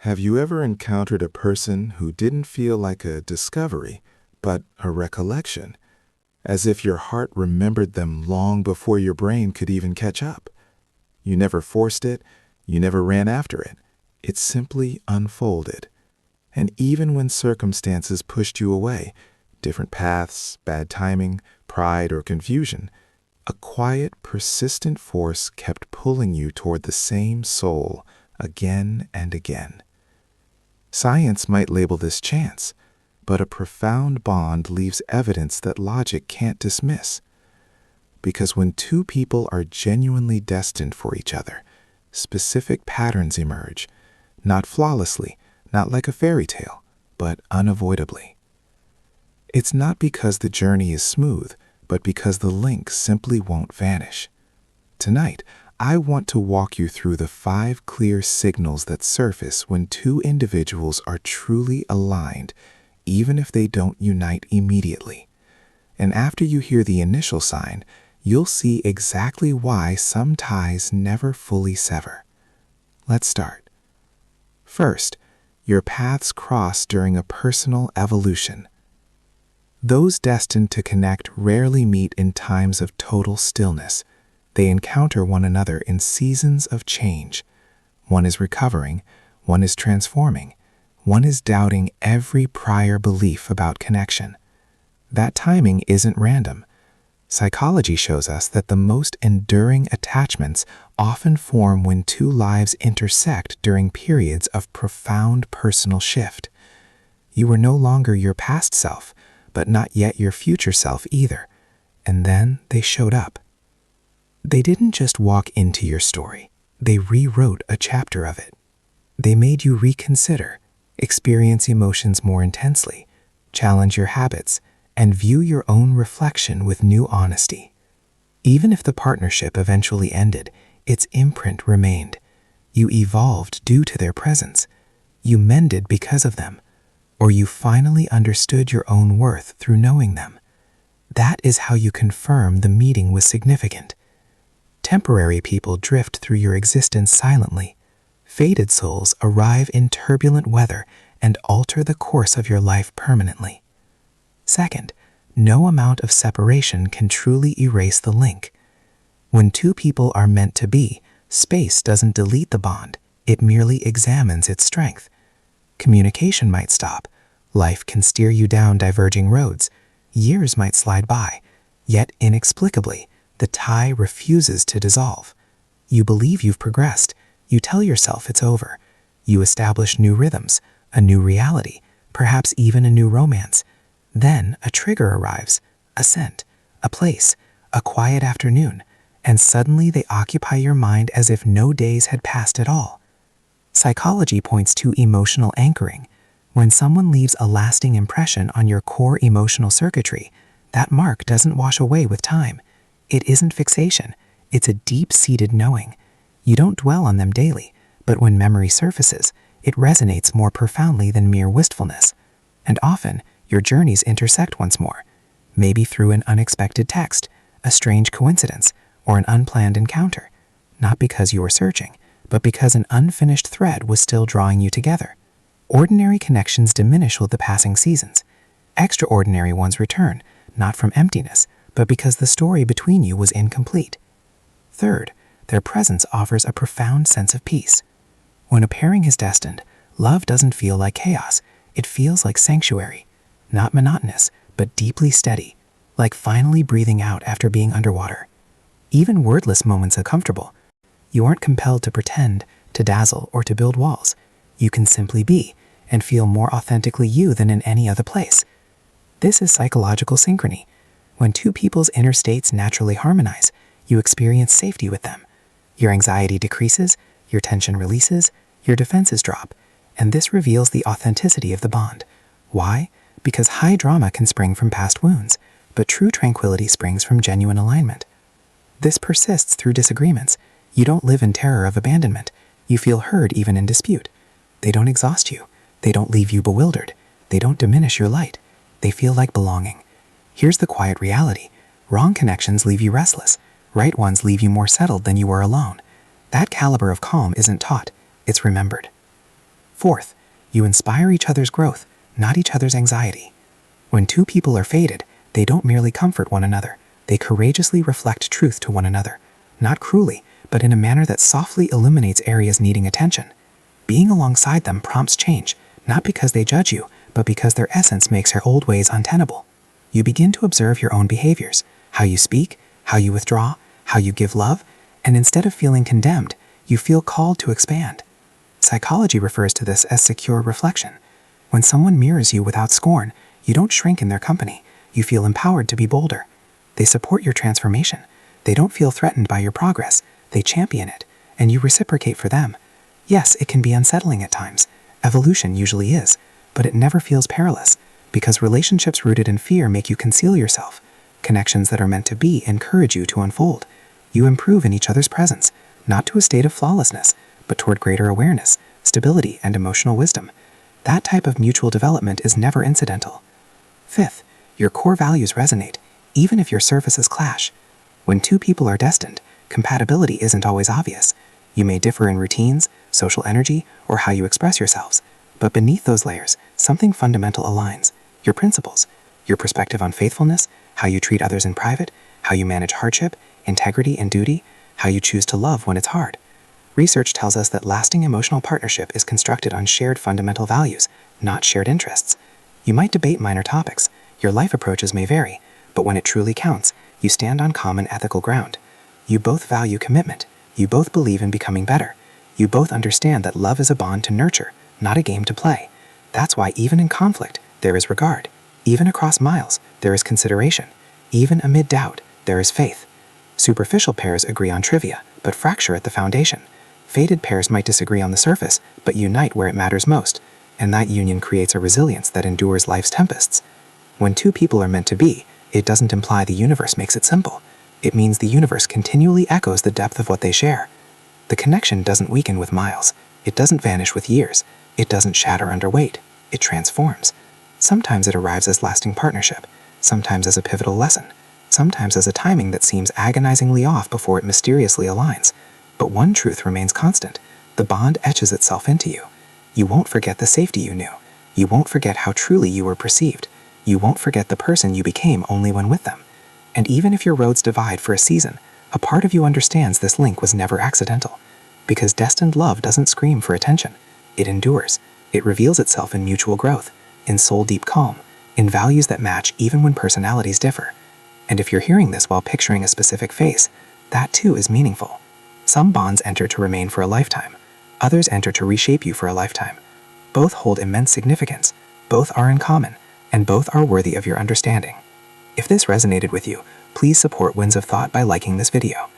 Have you ever encountered a person who didn't feel like a discovery, but a recollection, as if your heart remembered them long before your brain could even catch up? You never forced it, you never ran after it. It simply unfolded. And even when circumstances pushed you away, different paths, bad timing, pride, or confusion, a quiet, persistent force kept pulling you toward the same soul again and again. Science might label this chance, but a profound bond leaves evidence that logic can't dismiss. Because when two people are genuinely destined for each other, specific patterns emerge, not flawlessly, not like a fairy tale, but unavoidably. It's not because the journey is smooth, but because the link simply won't vanish. Tonight, I want to walk you through the 5 clear signals that surface when two individuals are truly aligned, even if they don't unite immediately. And after you hear the initial sign, you'll see exactly why some ties never fully sever. Let's start. First, your paths cross during a personal evolution. Those destined to connect rarely meet in times of total stillness. They encounter one another in seasons of change. One is recovering, one is transforming, one is doubting every prior belief about connection. That timing isn't random. Psychology shows us that the most enduring attachments often form when two lives intersect during periods of profound personal shift. You were no longer your past self, but not yet your future self either. And then they showed up. They didn't just walk into your story. They rewrote a chapter of it. They made you reconsider, experience emotions more intensely, challenge your habits, and view your own reflection with new honesty. Even if the partnership eventually ended, its imprint remained. You evolved due to their presence. You mended because of them. Or you finally understood your own worth through knowing them. That is how you confirm the meeting was significant. Temporary people drift through your existence silently. Fated souls arrive in turbulent weather and alter the course of your life permanently. Second, no amount of separation can truly erase the link. When two people are meant to be, space doesn't delete the bond, it merely examines its strength. Communication might stop, life can steer you down diverging roads, years might slide by, yet inexplicably, the tie refuses to dissolve. You believe you've progressed, you tell yourself it's over, you establish new rhythms, a new reality, perhaps even a new romance. Then a trigger arrives, a scent, a place, a quiet afternoon, and suddenly they occupy your mind as if no days had passed at all. Psychology points to emotional anchoring. When someone leaves a lasting impression on your core emotional circuitry, that mark doesn't wash away with time. It isn't fixation, it's a deep-seated knowing. You don't dwell on them daily, but when memory surfaces, it resonates more profoundly than mere wistfulness. And often, your journeys intersect once more, maybe through an unexpected text, a strange coincidence, or an unplanned encounter, not because you were searching, but because an unfinished thread was still drawing you together. Ordinary connections diminish with the passing seasons. Extraordinary ones return, not from emptiness, but because the story between you was incomplete. Third, their presence offers a profound sense of peace. When a pairing is destined, love doesn't feel like chaos, it feels like sanctuary. Not monotonous, but deeply steady, like finally breathing out after being underwater. Even wordless moments are comfortable. You aren't compelled to pretend, to dazzle, or to build walls. You can simply be, and feel more authentically you than in any other place. This is psychological synchrony. When two people's inner states naturally harmonize, you experience safety with them. Your anxiety decreases, your tension releases, your defenses drop, and this reveals the authenticity of the bond. Why? Because high drama can spring from past wounds, but true tranquility springs from genuine alignment. This persists through disagreements. You don't live in terror of abandonment. You feel heard even in dispute. They don't exhaust you. They don't leave you bewildered. They don't diminish your light. They feel like belonging. Here's the quiet reality. Wrong connections leave you restless. Right ones leave you more settled than you were alone. That caliber of calm isn't taught. It's remembered. Fourth, you inspire each other's growth, not each other's anxiety. When two people are fated, they don't merely comfort one another, they courageously reflect truth to one another, not cruelly, but in a manner that softly illuminates areas needing attention. Being alongside them prompts change, not because they judge you, but because their essence makes their old ways untenable. You begin to observe your own behaviors, how you speak, how you withdraw, how you give love, and instead of feeling condemned, you feel called to expand. Psychology refers to this as secure reflection. When someone mirrors you without scorn, you don't shrink in their company, you feel empowered to be bolder. They support your transformation. They don't feel threatened by your progress, they champion it, and you reciprocate for them. Yes, it can be unsettling at times. Evolution usually is, but it never feels perilous, because relationships rooted in fear make you conceal yourself. Connections that are meant to be encourage you to unfold. You improve in each other's presence, not to a state of flawlessness, but toward greater awareness, stability, and emotional wisdom. That type of mutual development is never incidental. Fifth, your core values resonate, even if your surfaces clash. When two people are destined, compatibility isn't always obvious. You may differ in routines, social energy, or how you express yourselves. But beneath those layers, something fundamental aligns. Your principles, your perspective on faithfulness, how you treat others in private, how you manage hardship, integrity and duty, how you choose to love when it's hard. Research tells us that lasting emotional partnership is constructed on shared fundamental values, not shared interests. You might debate minor topics, your life approaches may vary, but when it truly counts, you stand on common ethical ground. You both value commitment. You both believe in becoming better. You both understand that love is a bond to nurture, not a game to play. That's why even in conflict, there is regard. Even across miles, there is consideration. Even amid doubt, there is faith. Superficial pairs agree on trivia, but fracture at the foundation. Fated pairs might disagree on the surface, but unite where it matters most, and that union creates a resilience that endures life's tempests. When two people are meant to be, it doesn't imply the universe makes it simple. It means the universe continually echoes the depth of what they share. The connection doesn't weaken with miles. It doesn't vanish with years. It doesn't shatter under weight. It transforms. Sometimes it arrives as lasting partnership, sometimes as a pivotal lesson, sometimes as a timing that seems agonizingly off before it mysteriously aligns. But one truth remains constant. The bond etches itself into you. You won't forget the safety you knew. You won't forget how truly you were perceived. You won't forget the person you became only when with them. And even if your roads divide for a season, a part of you understands this link was never accidental. Because destined love doesn't scream for attention. It endures. It reveals itself in mutual growth, in soul-deep calm, in values that match even when personalities differ. And if you're hearing this while picturing a specific face, that too is meaningful. Some bonds enter to remain for a lifetime. Others enter to reshape you for a lifetime. Both hold immense significance. Both are in common, and both are worthy of your understanding. If this resonated with you, please support Winds of Thought by liking this video.